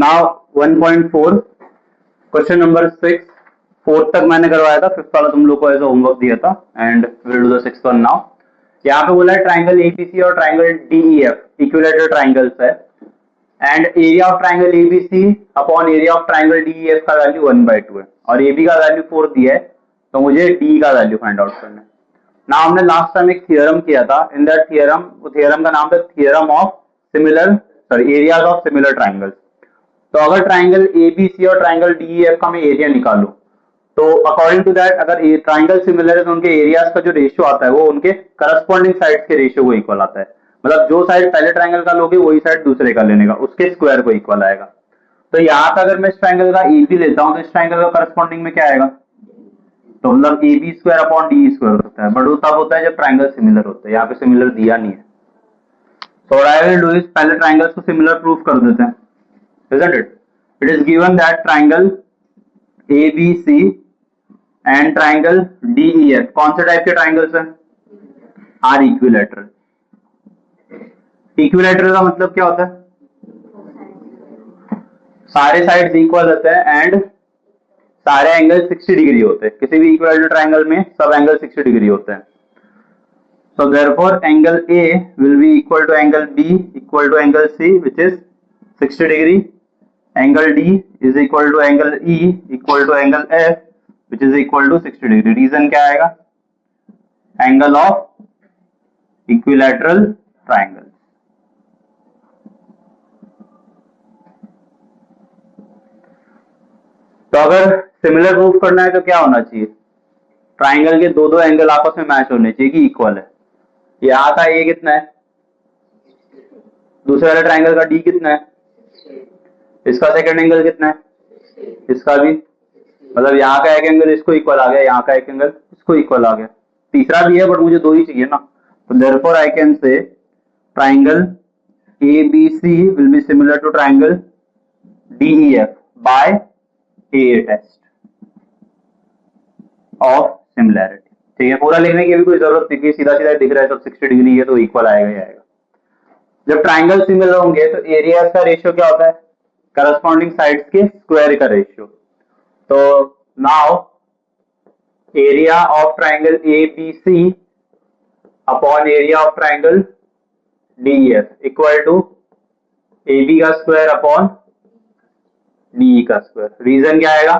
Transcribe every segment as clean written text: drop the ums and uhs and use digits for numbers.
Now 1.4 question number 6 fourth तक मैंने करवाया था, फिफ्थ वाला तुम लोग को एज होमवर्क दिया था and will do the sixth one now. यहाँ पे बोला है ट्राइंगल एबीसी और ट्राइंगल डीईएफ इक्विलेटरल ट्राइंगल्स है and area of triangle ABC upon area of triangle DEF का वैल्यू 1/2 है और एबी का वैल्यू 4 दिया है, तो मुझे डी का वैल्यू फाइंड आउट करना है। ना हमने लास्ट टाइम एक थियरम किया था, इन दैट थियरम, वो थियरम का नाम था theorem of similar areas of similar triangles. तो अगर ट्राइंगल एबीसी और ट्राइंगल डीईएफ का मैं एरिया निकालूं तो अकॉर्डिंग टू दैट अगर ट्राइंगल सिमिलर है तो उनके एरियाज का जो रेशियो आता है वो उनके करस्पॉन्डिंग साइड्स के रेशियो को इक्वल आता है। मतलब जो साइड पहले ट्राइंगल का लोगे वही साइड दूसरे का लेने का, उसके स्क्वायर को इक्वल आएगा। तो यहाँ पे अगर मैं इस ट्राइंगल का एबी लेता हूँ तो इस ट्राइंगल का करस्पॉन्डिंग में क्या आएगा, तो मतलब A B square upon D square होता है, बट वो तब होता है जब ट्राइंगल सिमिलर होता है। यहाँ पे सिमिलर दिया नहीं है, तो आई विल डू इज पहले ट्राइंगल्स को सिमिलर प्रूफ कर देते हैं, isn't it? It is given that triangle ABC and triangle DEF कौन से टाइप के ट्राइंगल्स हैं, आर इक्विलेटरल। इक्विलेटरल का मतलब क्या होता है, सारे साइड्स इक्वल होते हैं एंड सारे एंगल 60 डिग्री होते हैं। किसी भी इक्विलेटरल ट्राइंगल में सब एंगल 60 डिग्री होते हैं। So therefore angle A will be equal to angle B equal to angle C which is 60 degree. Angle D is equal to angle E equal to angle F which is equal to 60 degree. Reason क्या आएगा, angle of equilateral triangle. तो अगर similar proof करना है तो क्या होना चाहिए, ट्राइंगल के दो दो एंगल आपस में मैच होने चाहिए कि इक्वल है। यहाँ का ए कितना है, दूसरे वाले ट्राइंगल का डी कितना है, इसका सेकंड एंगल कितना है, इसका भी, मतलब यहाँ का एक एंगल इसको इक्वल आ गया, यहाँ का एक एंगल इसको इक्वल आ गया। तीसरा भी है बट मुझे दो ही चाहिए ना, तो therefore I can say triangle ABC will be similar to triangle DEF by a test of similarity. ठीक है, पूरा लिखने की भी कोई जरूरत नहीं, सीधा सीधा दिख रहा है सब 60 डिग्री है तो इक्वल आएगा ही आएगा। जब ट्राइंगल सिमिलर होंगे तो एरिया का रेशियो क्या होता है, करस्पॉन्डिंग साइड्स के स्क्वायर का रेशियो। तो now area of triangle ABC upon area of triangle DEF equal to AB का स्क्वायर अपॉन DE का स्क्वायर। रीजन क्या आएगा,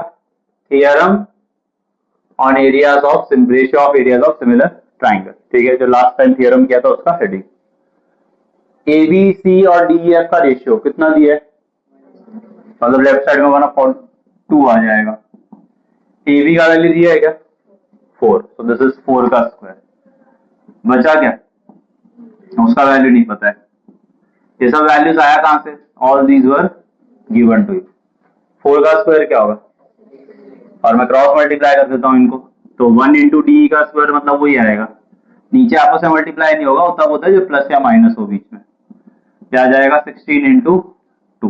theorem on areas of ratio of areas of similar triangle. ठीक है, जो लास्ट टाइम थियरम किया था उसका हेडिंग। ABC और DEF का रेशियो कितना दिया है, मतलब लेफ्ट साइड में 1/2 आ जाएगा। AB का वैल्यू दिया है क्या, 4, so this is 4 का स्क्वायर। बचा क्या, उसका वैल्यू नहीं पता है। ये सब वैल्यूज आया कहां से, all these were given to you. 4 का स्क्वायर क्या होगा, और मैं क्रॉस मल्टीप्लाई कर देता हूं इनको, तो 1 इंटू डी का स्क्वायर मतलब वही आएगा, नीचे आपस में मल्टीप्लाई नहीं होगा, तब होता है जो प्लस या माइनस हो बीच में, क्या आ जाएगा 16 into 2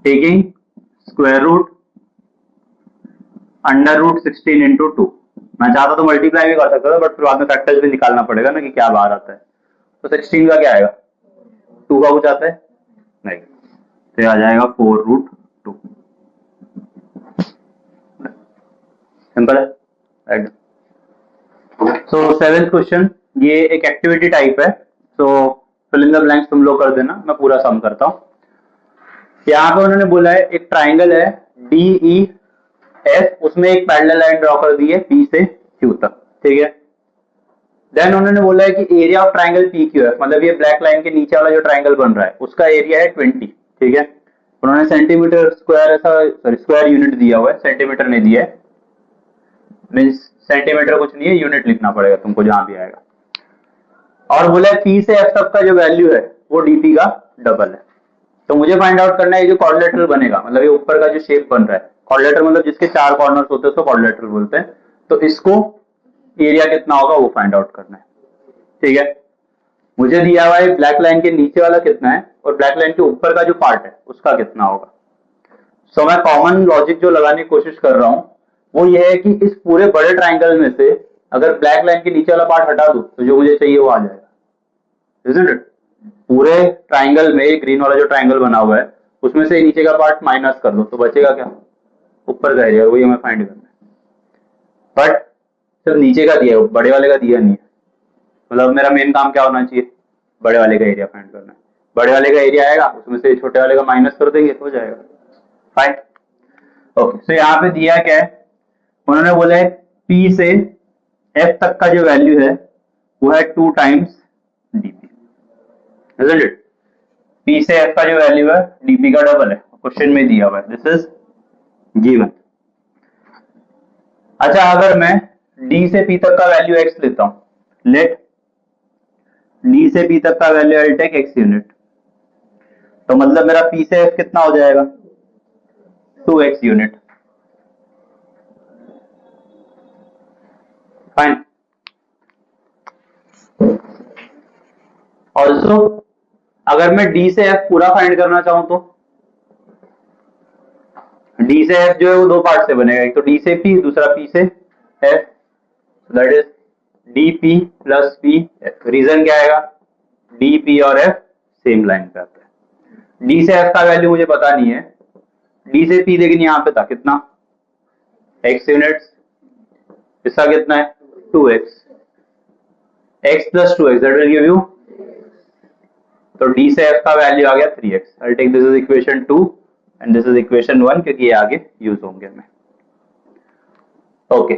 taking square root under root 16 into 2। मैं चाहता तो मल्टीप्लाई भी कर सकता था बट फिर बाद में फैक्टर्स भी निकालना पड़ेगा ना कि क्या बाहर आता है। तो 16 का क्या आएगा, 2 का कुछ आता है नहीं, तो आ जाएगा 4√2। सिंपल है, राइट। सो सेवेंथ क्वेश्चन, ये एक एक्टिविटी टाइप है, तो फिल इन द ब्लैंक्स तुम लोग कर देना, मैं पूरा सम करता हूं। यहाँ पे उन्होंने बोला है एक ट्राइंगल है DEF, उसमें एक पैरेलल लाइन ड्रॉ कर दी है P से Q तक। ठीक है, देन उन्होंने बोला है कि एरिया ऑफ ट्राइंगल PQF, मतलब ये ब्लैक लाइन के नीचे वाला जो ट्राइंगल बन रहा है उसका एरिया है 20। ठीक है, उन्होंने सेंटीमीटर स्क्वायर ऐसा स्क्वायर यूनिट दिया हुआ है, सेंटीमीटर नहीं दिया है, मींस सेंटीमीटर कुछ नहीं है, यूनिट लिखना पड़ेगा तुमको जहां भी आएगा। और बोला है P से F तक का जो वैल्यू है वो DP का डबल है। तो मुझे फाइंड आउट करना है ये जो क्वाड्रिलेटरल बनेगा, मतलब ये ऊपर का जो शेप बन रहा है, क्वाड्रिलेटरल मतलब जिसके 4 कॉर्नर्स होते हैं उसको क्वाड्रिलेटरल बोलते हैं, तो इसको एरिया कितना होगा वो फाइंड आउट करना है। ठीक है, मुझे दिया हुआ है ब्लैक लाइन के नीचे वाला कितना है और ब्लैक लाइन के ऊपर का जो पार्ट है उसका कितना होगा। सो मैं कॉमन लॉजिक जो लगाने की कोशिश कर रहा हूं वो ये है कि इस पूरे बड़े ट्राइंगल में से अगर ब्लैक लाइन के नीचे वाला पार्ट हटा दूं तो जो मुझे चाहिए वो आ जाएगा, isn't it? पूरे ट्राइंगल में ग्रीन वाला जो ट्राइंगल बना हुआ है उसमें से नीचे का पार्ट माइनस कर दो तो बचेगा क्या, ऊपर का एरिया, वही हमें फाइंड करना है। बट सिर्फ नीचे का दिया है, बड़े वाले का दिया नहीं है। मतलब मेरा मेन काम क्या होना चाहिए, बड़े वाले का एरिया फाइंड करना है। बड़े वाले का एरिया आएगा, उसमें से छोटे वाले का माइनस कर देंगे, हो जाएगा। फाइन। ओके, सो यहाँ पे दिया क्या है, उन्होंने बोला है P से F तक का जो वैल्यू है वो है 2 times dp, isn't it? P से F का जो वैल्यू है dp का डबल है, क्वेश्चन में दिया हुआ है, दिस इज गिवन। अच्छा, अगर मैं D से P तक का वैल्यू x लेता हूं, लेट D से P तक का value I take x unit, तो मतलब मेरा P से F कितना हो जाएगा, 2x यूनिट। फाइन। ऑल्सो अगर मैं D से F पूरा फाइंड करना चाहूं तो D से F जो है वो दो पार्ट से बनेगा, एक तो D से P, दूसरा P से F, that is dp plus pf। Reason क्या आएगा, dp और f सेम लाइन पे आता है। d से f का वैल्यू मुझे पता नहीं है, d से p लेकिन यहाँ पे था कितना, x यूनिट्स, इसका कितना है 2x, x plus 2x that will give you, तो d से f का वैल्यू आ गया 3x। I take this is equation 2 and this is equation 1 क्योंकि ये आगे यूज होंगे हमें। Okay,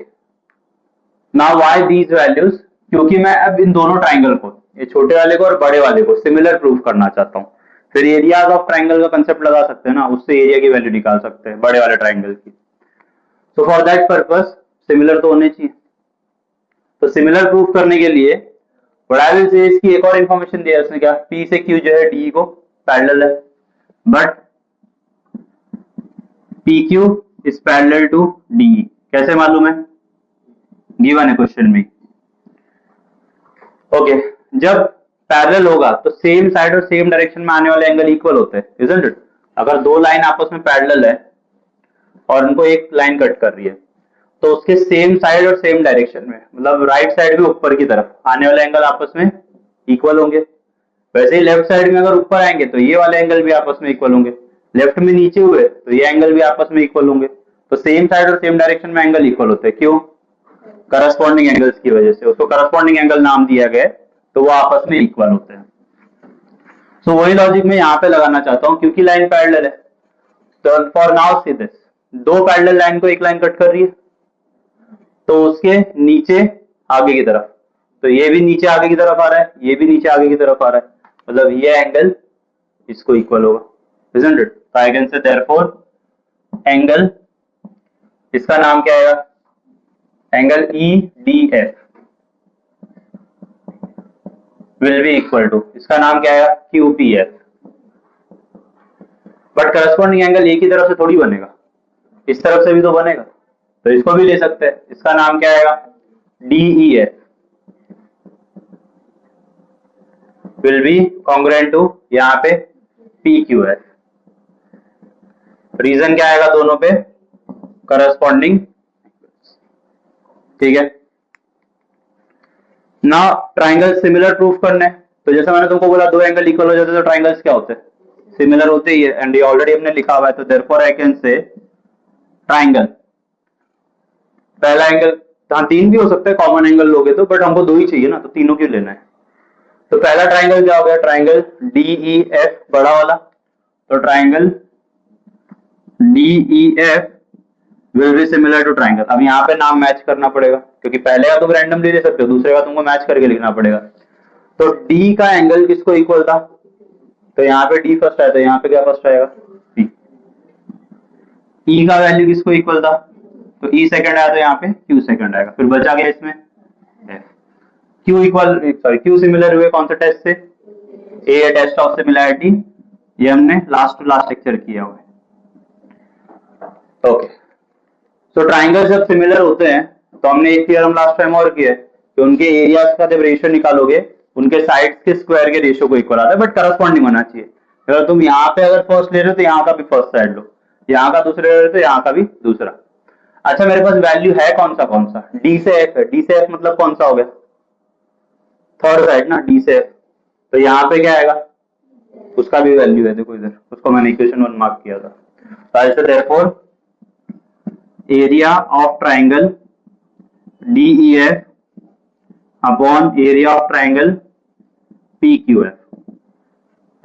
now why these values, क्योंकि मैं अब इन दोनों ट्राइंगल को, ये छोटे वाले को और बड़े वाले को सिमिलर प्रूव करना चाहता हूँ। फिर एरियाज ऑफ ट्राइंगल का कंसेप्ट लगा सकते हैं ना, उससे एरिया की वैल्यू निकाल सकते हैं बड़े वाले ट्राइंगल की। तो फॉर दैट पर्पस सिमिलर तो होने चाहिए। तो सिमिलर प्रूव करने के लिए व्हाट आई विल से इसकी एक और इंफॉर्मेशन दिया इसने, क्या P से Q जो है D को पैरेलल है, but PQ is parallel to DE। कैसे मालूम है, गिवन है क्वेश्चन में। ओके, जब पैरेलल होगा तो सेम साइड और सेम डायरेक्शन में आने वाले एंगल इक्वल होते हैं, इजंट इट? अगर दो लाइन आपस में पैरेलल है और उनको एक लाइन कट कर रही है तो उसके सेम साइड और सेम डायरेक्शन में, मतलब राइट साइड में ऊपर की तरफ आने वाले एंगल आपस में इक्वल होंगे। वैसे ही लेफ्ट साइड में अगर ऊपर आएंगे तो ये वाले एंगल भी आपस में इक्वल होंगे, लेफ्ट में नीचे हुए तो ये एंगल भी आपस में इक्वल होंगे। तो सेम साइड और सेम डायरेक्शन में एंगल इक्वल होते हैं, क्यों? करस्पॉन्डिंग एंगल्स की वजह से, उसको करस्पॉन्डिंग एंगल नाम दिया गया, तो वो आपस में इक्वल होते हैं। सो वही लॉजिक मैं यहाँ पे लगाना चाहता हूँ, क्योंकि लाइन पैरेलल है। तो फॉर नाउ सी दिस, दो पैरेलल लाइन को एक लाइन कट कर रही है, तो उसके नीचे आगे की तरफ, तो ये भी नीचे आगे की तरफ आ रहा है, ये भी नीचे आगे की तरफ आ रहा है, मतलब ये एंगल इसको इक्वल होगा, isn't it? So I can say therefore angle, इसका नाम क्या आएगा, angle EDF will be equal to, इसका नाम क्या आएगा, QPF। बट करस्पॉन्डिंग एंगल एक ही तरफ से थोड़ी बनेगा, इस तरफ से भी तो बनेगा, तो इसको भी ले सकते हैं, इसका नाम क्या आएगा, DEF will be congruent to यहाँ पे PQF। रीजन क्या आएगा दोनों पे, करस्पॉन्डिंग, ठीक है ना। ट्राइंगल सिमिलर प्रूफ करने, तो जैसा मैंने तुमको बोला दो एंगल इक्वल हो जाते तो ट्राइंगल्स क्या होते हैं, सिमिलर होते ही है, एंड ये ऑलरेडी हमने लिखा हुआ है। तो therefore I can say triangle, पहला एंगल, हाँ तीन भी हो सकते हैं कॉमन एंगल लोगे तो, बट हमको दो ही चाहिए ना, तो तीनों क्यों लेना है। तो पहला ट्राइंगल क्या हो गया, ट्राइंगल DEF बड़ा वाला, तो triangle DEF will be similar to triangle. अब यहाँ पे नाम मैच करना पड़ेगा, क्योंकि पहले का तुम रैंडमली ले सकते हो, दूसरे का तुमको मैच करके लिखना पड़ेगा। तो D का एंगल किसको इक्वल था, तो यहाँ पे D फर्स्ट आया, तो यहाँ पे क्या फर्स्ट आएगा, P। E का वैल्यू किसको इक्वल था, तो E सेकंड आया, तो यहाँ पे Q सेकंड आएगा। फिर बचा गया इसमें F। Q equal, sorry Q similar हुए कौन से टेस्ट से, A टेस्ट ऑफ सिमिलैरिटी, ये हमने लास्ट टू लास्ट लेक्चर किया हुआ है। ओके, तो ट्राइंगल जब सिमिलर होते हैं तो हमने एक थ्योरम लास्ट टाइम और किया है कि उनके एरियाज का जब रेशियो निकालोगे उनके साइड्स के स्क्वायर के रेशियो को इक्वल आता है, बट करस्पॉन्डिंग होना चाहिए। अगर तुम यहाँ पे अगर फर्स्ट ले रहे हो तो यहाँ का भी फर्स्ट साइड लो, यहाँ का दूसरे ले रहे हो तो यहाँ का भी दूसरा। अच्छा, मेरे पास वैल्यू है कौन सा, D से F है, D से F मतलब कौन सा हो गया, थर्ड साइड ना, D से F। तो यहाँ पे क्या आएगा, उसका भी वैल्यू है, देखो इधर, उसको मैंने इक्वेशन 1 मार्क किया था। तो ऐसे therefore area of triangle DEF upon area of triangle PQF।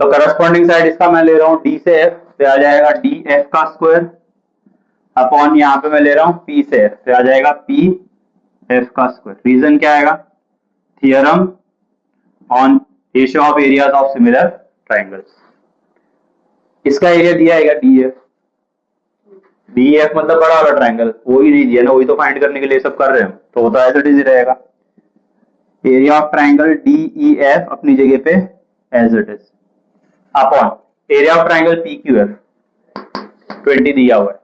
तो करस्पॉन्डिंग साइड इसका मैं ले रहा हूं D से F, तो आ जाएगा DF का स्क्वायर अपॉन यहाँ पे मैं ले रहा हूं P से F, तो आ जाएगा PF का स्क्वायर। रीजन क्या आएगा? Theorem on ratio of areas of similar triangles. इसका एरिया दिया है DF, DEF मतलब बड़ा वाला ट्राइंगल, वो ही नहीं दिया ना, वही तो फाइंड करने के लिए सब कर रहे हैं, तो वो तो एज इट इज रहेगा। एरिया ऑफ ट्राइंगल DEF अपनी जगह पे as it is upon area of triangle PQF 20 दिया हुआ है,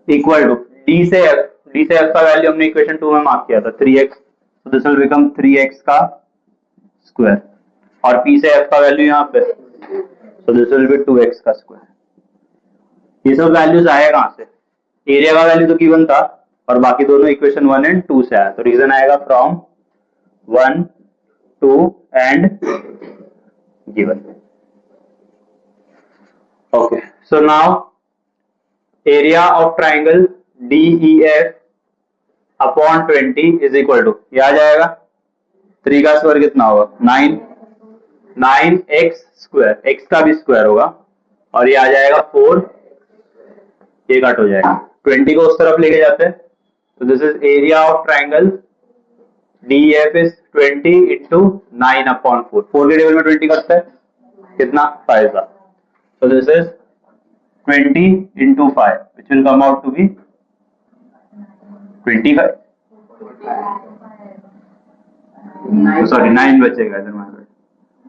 इक्वल टू D से F का वैल्यू हमने इक्वेशन 2 में मार्क किया था 3x, so this will become 3x का स्क्वायर, और P से F का वैल्यू यहाँ पे, so this will be 2x का स्क्वायर। ये सब वैल्यूज आए कहां से? एरिया का वैल्यू तो गिवन था और बाकी दोनों इक्वेशन 1 एंड 2 से आया, तो रीजन आएगा from 1, 2 and given. Okay, so now area of triangle DEF upon 20 is equal to, ये आ जाएगा 3 का स्क्वायर कितना होगा 9x स्क्वायर, x का भी स्क्वायर होगा, और ये आ जाएगा 4, ये कट हो जाएगा, 20 को उस तरफ लेके जाते हैं, तो this is area of triangle DEF is 20 into 9 upon 4, 4 के टेबल में 20 कटता है कितना 5 का, so this is 20 into 5 which will come out to be 25, sorry 9 बचेगा इधर में,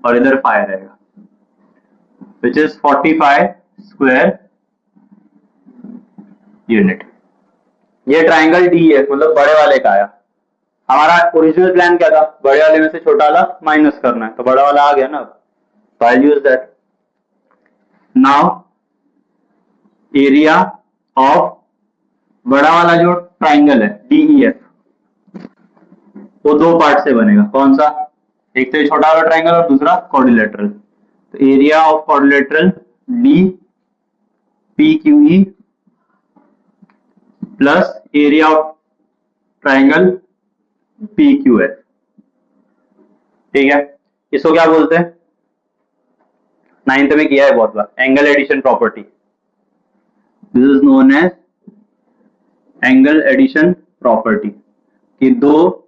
और इधर 5 रहेगा, which is 45 स्क्वायर यूनिट। ये ट्राइंगल DEF मतलब बड़े वाले का आया। हमारा ओरिजिनल प्लान क्या था? बड़े वाले में से छोटा वाला माइनस करना है, तो बड़ा वाला आ गया ना, तो I use that. Now area of बड़ा वाला जो ट्राइंगल है DEF, वो दो पार्ट से बनेगा, कौन सा? एक तो ये छोटा वाला ट्राइंगल और दूसरा क्वाड्रिलेटरल, तो area of quadrilateral DPQE plus area of triangle PQF, ठीक है। इसको क्या बोलते हैं? 9th में किया है बहुत बार, angle addition property. This is known as angle addition property कि दो,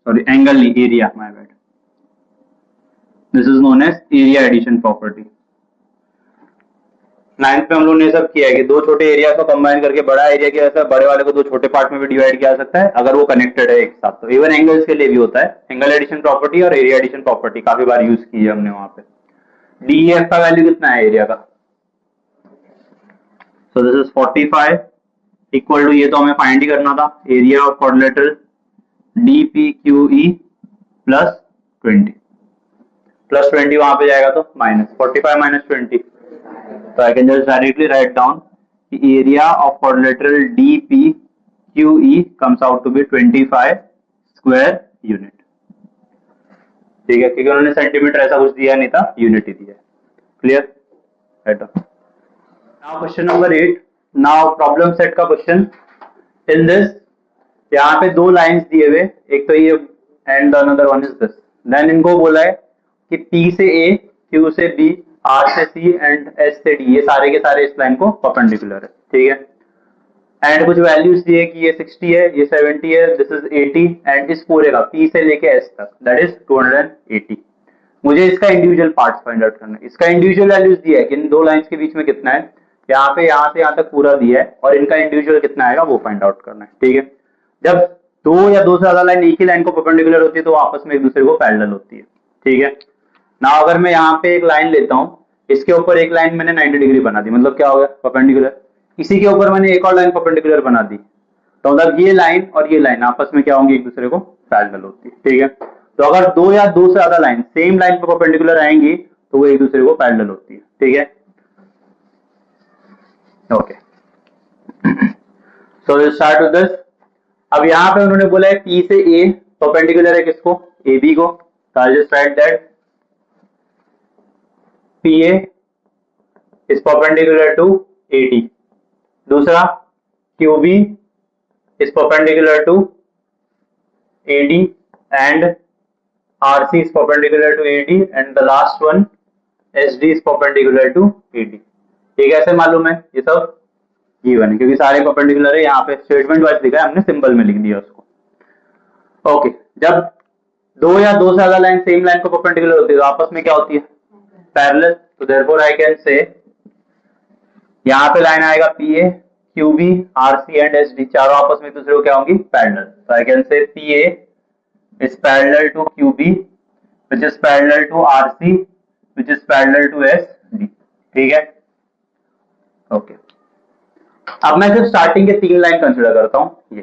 सॉरी एंगल नहीं, area, my bad, this is known as area addition property. 9th में हम लोग ने सब किया है कि दो छोटे एरिया को कंबाइन करके बड़ा एरिया किया जाता है, बड़े वाले को दो छोटे पार्ट में भी डिवाइड किया जा सकता है अगर वो कनेक्टेड है एक साथ। तो इवन एंगल्स के लिए भी होता है एंगल एडिशन प्रॉपर्टी और एरिया एडिशन प्रॉपर्टी, काफी बार यूज की है हमने वहां पे। DEF का वैल्यू कितना है एरिया का? So this is 45 equal to, ये तो हमें फाइंड ही करना था, area of quadrilateral DPQE plus 20, plus 20 वहां पे जाएगा तो माइनस 45 माइनस 20, तो I can just directly write down area of quadrilateral DPQE comes out to be 25 square unit, ठीक है, क्योंकि उन्होंने सेंटीमीटर ऐसा कुछ दिया नहीं था, यूनिट ही दिया। Clear? Right. Now question number 8, now problem set का क्वेश्चन। इन दिस, यहाँ पे दो लाइंस दिए हुए, एक तो ये and another one is this, then इनको बोला है कि P से A, Q से B, R से C एंड S से D, ये सारे के सारे इस लाइन को परपेंडिकुलर है, ठीक है। एंड कुछ वैल्यूज दिए कि ये 60 है, ये 70 है, दिस इज 80, एंड इस पूरे का P से लेके S तक दैट इज 280। मुझे इसका इंडिविजुअल पार्ट्स फाइंड आउट करना है। इसका इंडिविजुअल वैल्यूज दिया है कि इन दो लाइंस के बीच में कितना है, यहाँ पे यहाँ से यहाँ तक पूरा दिया है, और इनका इंडिविजुअल कितना आएगा वो फाइंड आउट करना है, ठीक है। जब दो या दो से ज्यादा लाइन एक ही लाइन को परपेंडिकुलर होती है तो आपस में एक दूसरे को पैरेलल होती है, ठीक है ना। अगर मैं यहाँ पे एक लाइन लेता हूँ, इसके ऊपर एक लाइन मैंने 90 डिग्री बना दी, मतलब क्या हो गया परपेंडिकुलर, इसी के ऊपर मैंने एक और लाइन परपेंडिकुलर बना दी, तो मतलब ये लाइन और ये लाइन आपस में क्या होंगी, एक दूसरे को पैरेलल होती है, ठीक है। तो अगर दो या दो से ज्यादा लाइन सेम लाइन पर परपेंडिकुलर आएंगी तो वो एक दूसरे को पैरेलल होती है, ठीक है। Okay, so will start with this. अब यहाँ पे उन्होंने बोला है P से A परपेंडिकुलर है किसको, AB को, so I'll just write that PA is perpendicular to AD, दूसरा QB is perpendicular to AD and RC is perpendicular to AD and the last one SD is perpendicular to AD। ये कैसे मालूम है? ये सब given है क्योंकि सारे परपेंडिकुलर है, यहाँ पे स्टेटमेंट वाइज लिखा है, हमने सिंबल में लिख दिया उसको। ओके, जब दो या दो से ज्यादा लाइन सेम लाइन को परपेंडिकुलर होती है तो आपस में क्या होती है? पैरेलल। तो देयरफॉर आई कैन से यहाँ पे लाइन आएगा PA, QB, RC and SD, चारों आपस में एक दूसरे को क्या होंगी? पैरेलल। तो आई कैन से PA is parallel to QB which is parallel to RC which is parallel to SD। ठीक है, ओके। अब मैं सिर्फ स्टार्टिंग के तीन लाइन कंसिडर करता हूं ये।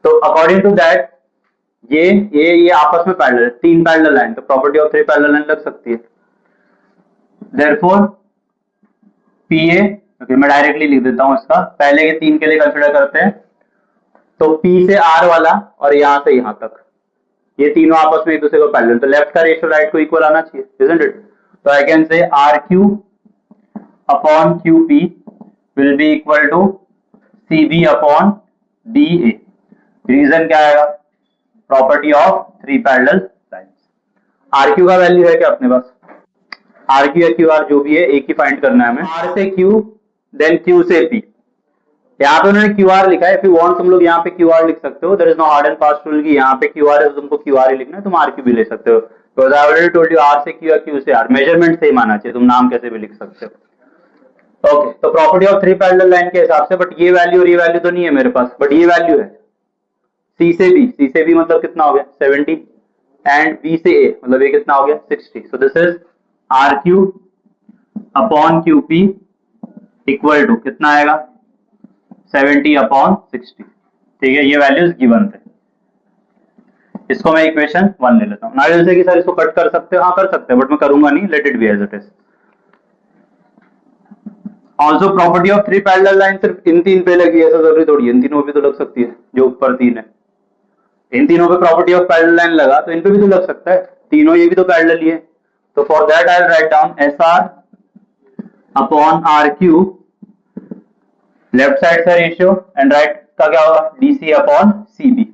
तो अकॉर्डिंग टू दैट ये आपस में पैरेलल है, तीन पैरेलल लाइन, तो property of three parallel line लग सकती है। देयरफॉर PA, ओके मैं डायरेक्टली लिख देता हूं इसका, पहले के तीन के लिए कंसिडर करते हैं। तो P से R वाला और यहां से यहां तक ये तीनों आपस में एक दूसरे को पैरेलल, तो लेफ्ट का रेशियो राइट को इक्वल आना चाहिए, इजंट इट? तो I can say RQ upon QP will be equal to CB upon DA। रीजन क्या आएगा? Property of three parallel lines. RQ का वैल्यू है क्या अपने पास? RQ या QR जो भी है एक ही फाइंड करना है हमें। R से Q देन Q से P। यहाँ पे उन्होंने QR लिखा है, इफ यू वांट तुम लोग यहाँ पे QR लिख सकते हो, there is no hard and fast rule कि यहाँ पे QR है तो तुमको QR ही लिखना है, तुम RQ भी ले सकते हो। Because I already told you R से Q या Q से R मेजरमेंट सेम आना चाहिए, तुम नाम कैसे भी लिख सकते हो। ओके, तो property of three parallel line के हिसाब से, बट ये वैल्यू और ये वैल्यू तो नहीं है मेरे पास, बट ये वैल्यू है। C से B मतलब कितना हो गया? 70 एंड B से A मतलब ये कितना हो गया? 60। So this is RQ upon QP equal to कितना आएगा? 70 अपॉन 60। ठीक है, ये वैल्यूज गिवन थे। इसको मैं इक्वेशन 1 ले लेता हूँ। ना जैसे कि सर इसको कट कर सकते हो, हाँ कर सकते हैं, बट मैं करूंगा नहीं, let it be as it is. Also property of three parallel line सिर्फ इन तीन पे लगी है, ऐसा जरूरी थोड़ी है, इन तीनों पे तो लग सकती है, जो ऊपर तीन है इन तीनों पे प्रॉपर्टी ऑफ पैरेलल लाइन लगा तो इन पे भी तो लग सकता है, तीनों ये भी तो पैरेलल ही है। तो for that I will write down SR upon RQ, left side से रेशियो एंड राइट का क्या होगा? DC upon CB।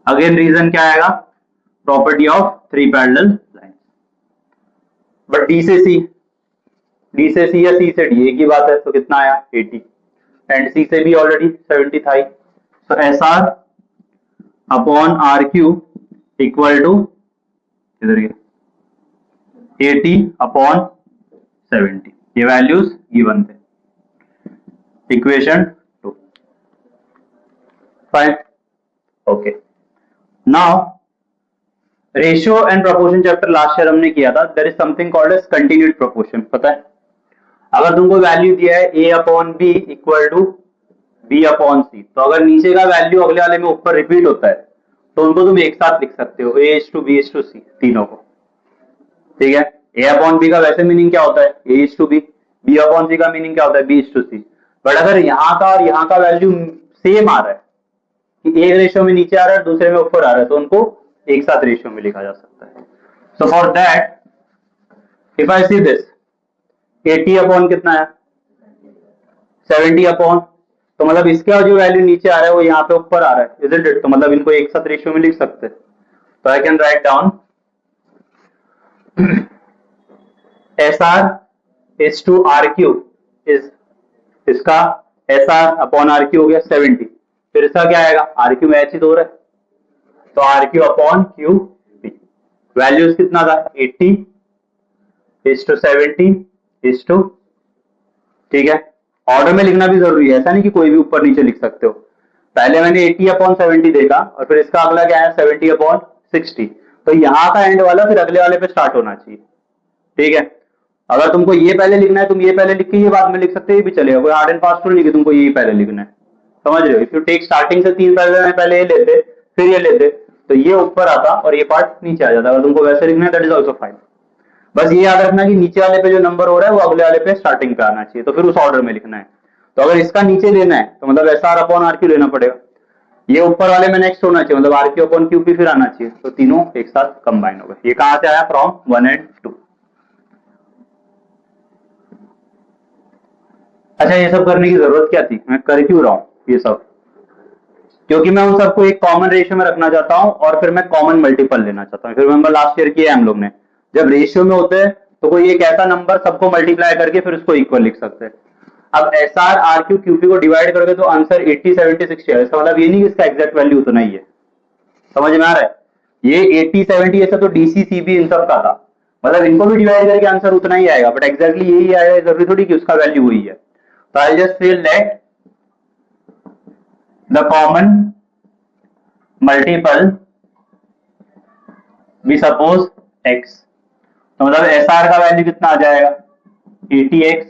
Again reason क्या आएगा? Property of three parallel line. But D से C या C से D एक ही बात है, तो कितना आया? 80 एंड C से B ऑलरेडी 70 था ही। तो SR upon RQ equal to किधर गया? 80 अपॉन 70। ये वैल्यूज गिवन थे, equation 2। Fine, okay. Now ratio and proportion chapter last year हमने किया था। There is something called as continued proportion, पता है? अगर तुमको वैल्यू दिया है A upon B equal to B upon C, तो अगर नीचे का वैल्यू अगले वाले में ऊपर रिपीट होता है तो उनको तुम एक साथ लिख सकते हो, A is to B is to C, तीनों को। ठीक है, A अपॉन B का वैसे मीनिंग क्या होता है? A is to B। B upon C का मीनिंग क्या होता है? B is to C। But अगर यहाँ का और यहाँ का वैल्यू सेम आ रहा है, कि एक रेशियो में नीचे आ रहा है दूसरे में ऊपर आ रहा है, तो उनको एक साथ रेशियो में लिखा जा सकता है। So for that if I see this 80 upon कितना है? 70 अपॉन, तो मतलब इसका जो वैल्यू नीचे आ रहा है वो यहाँ पे ऊपर आ रहा है, इजंट इट? तो मतलब इनको एक साथ रेशियो में लिख सकते हैं। तो I can write down SR is to RQ is, इसका SR अपॉन RQ हो गया 70, फिर इसका क्या आएगा? RQ मैच ही तो हो रहा है, तो RQ अपॉन QP। वैल्यूज कितना था? 80 is to 70 is to, ठीक है, ऑर्डर में लिखना भी जरूरी है, ऐसा नहीं कि कोई भी ऊपर नीचे लिख सकते हो। पहले मैंने 80 अपॉन 70 देखा और फिर इसका अगला क्या है? 70 अपॉन 60। तो यहाँ का एंड वाला फिर अगले वाले पे स्टार्ट होना चाहिए। ठीक है, अगर तुमको ये पहले लिखना है तुम ये पहले लिख के ये बाद में लिख सकते हो, ये भी चलेगा, कोई हार्ड एंड फास्ट रूल नहीं कि तुमको ये पहले लिखना है। समझ रहे हो? इफ यू टेक स्टार्टिंग से तीन पहले ये लेते फिर ये लेते तो ये ऊपर आता और ये पार्ट नीचे आ जाता। अगर तुमको वैसे लिखना है दैट इज ऑल्सो फाइन। बस ये याद रखना कि नीचे वाले पे जो नंबर हो रहा है वो अगले वाले पे स्टार्टिंग पे आना चाहिए, तो फिर उस ऑर्डर में लिखना है। तो अगर इसका नीचे लेना है तो मतलब SR अपॉन RQ लेना पड़ेगा। ये ऊपर वाले में नेक्स्ट होना चाहिए, मतलब R Q upon Q P फिर आना चाहिए, तो तीनों एक साथ कंबाइन हो गए। ये कहां से आया? From 1 and 2। अच्छा, ये सब करने की जरूरत क्या थी, मैं कर क्यों रहा हूं ये सब? क्योंकि मैं उन सबको एक कॉमन रेशियो में रखना चाहता हूं और फिर मैं कॉमन मल्टीपल लेना चाहता हूं। फिर रिमेंबर लास्ट ईयर किया है हम लोग ने, जब रेशियो में होते हैं तो कोई एक ऐसा नंबर सबको मल्टीप्लाई करके फिर उसको इक्वल लिख सकते हैं। अब S R R Q Q P को डिवाइड करोगे तो आंसर 80 70 60 है। इसका मतलब ये नहीं कि इसका एग्जैक्ट वैल्यू उतना ही है। समझ में आ रहा है? ये 80 70 ऐसा तो डीसी सीबी इन सब का था, मतलब इनको भी डिवाइड करके आंसर उतना ही आएगा, बट एग्जैक्टली यही आएगा जरूरी थोड़ी कि उसका वैल्यू वही है। तो I just say let the common multiple we suppose x, तो मतलब एस आर का वैल्यू कितना आ जाएगा 80x,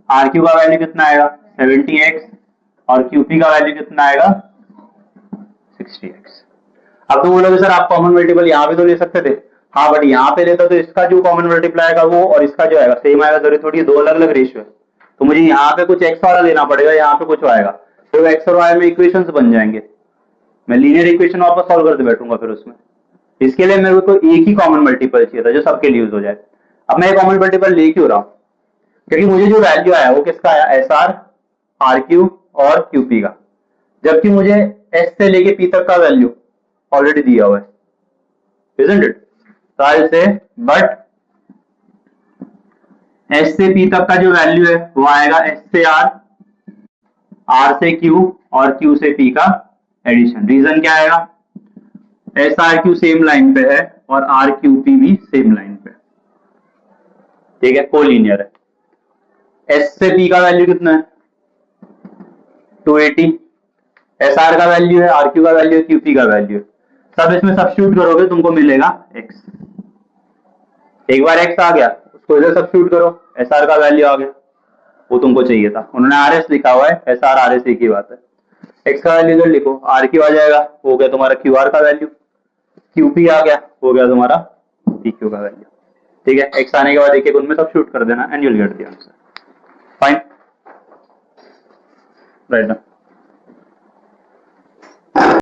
आर क्यू का वैल्यू कितना आएगा 70x और क्यूपी का वैल्यू कितना आएगा 60x। अब तो बोलोगे सर आप कॉमन मल्टीपल यहाँ पे तो ले सकते थे। हाँ, बट यहाँ पे लेता तो इसका जो कॉमन मल्टीपल आएगा वो और इसका जो आएगा सेम आएगा, जरूरी थोड़ी दो अलग अलग रेशियो है। तो मुझे यहाँ पे कुछ एक्स वाला लेना पड़ेगा, यहाँ पे कुछ आएगा, तो एक्स और वाई में इक्वेशंस बन जाएंगे। मैं लीनियर इक्वेशन वापस सॉल्व करते बैठूंगा फिर उसमें। इसके लिए मेरे को एक ही कॉमन मल्टीपल चाहिए था जो सबके लिए यूज हो जाए। अब मैं कॉमन मल्टीपल ले क्यों रहा हूं? क्योंकि मुझे जो वैल्यू आया वो किसका आया? एस आर आर क्यू और क्यूपी का, जबकि मुझे एस से लेके पी तक का वैल्यू ऑलरेडी दिया हुआ है, isn't it? तो आई से बट एस से पी तक का जो वैल्यू है वो आएगा एस से आर, आर से क्यू और क्यू से पी का एडिशन। रीजन क्या आएगा? S R Q same line पे है और आर क्यू पी भी सेम लाइन पे, ठीक है, कोलिनियर है। एस से पी का वैल्यू कितना है 280, एस आर का वैल्यू है, आर क्यू का वैल्यू है, क्यू पी का वैल्यू है। सब इसमें सब्स्टिट्यूट करोगे तुमको मिलेगा x। एक बार x आ गया उसको इधर सब्स्टिट्यूट करो, एस आर का वैल्यू आ गया, वो तुमको चाहिए था, उन्होंने आर एस लिखा हुआ है, एस आर आर एस एक ही बात है। x का वैल्यू इधर लिखो, आर क्यू आ जाएगा, हो गया तुम्हारा क्यू आर का वैल्यू, क्यू पी आ गया, हो गया तुम्हारा पी क्यू का वैल्यू। ठीक है, x आने के बाद एक एक उनमें सब्स्टिट्यूट कर देना and you will get the answer. Fine, right.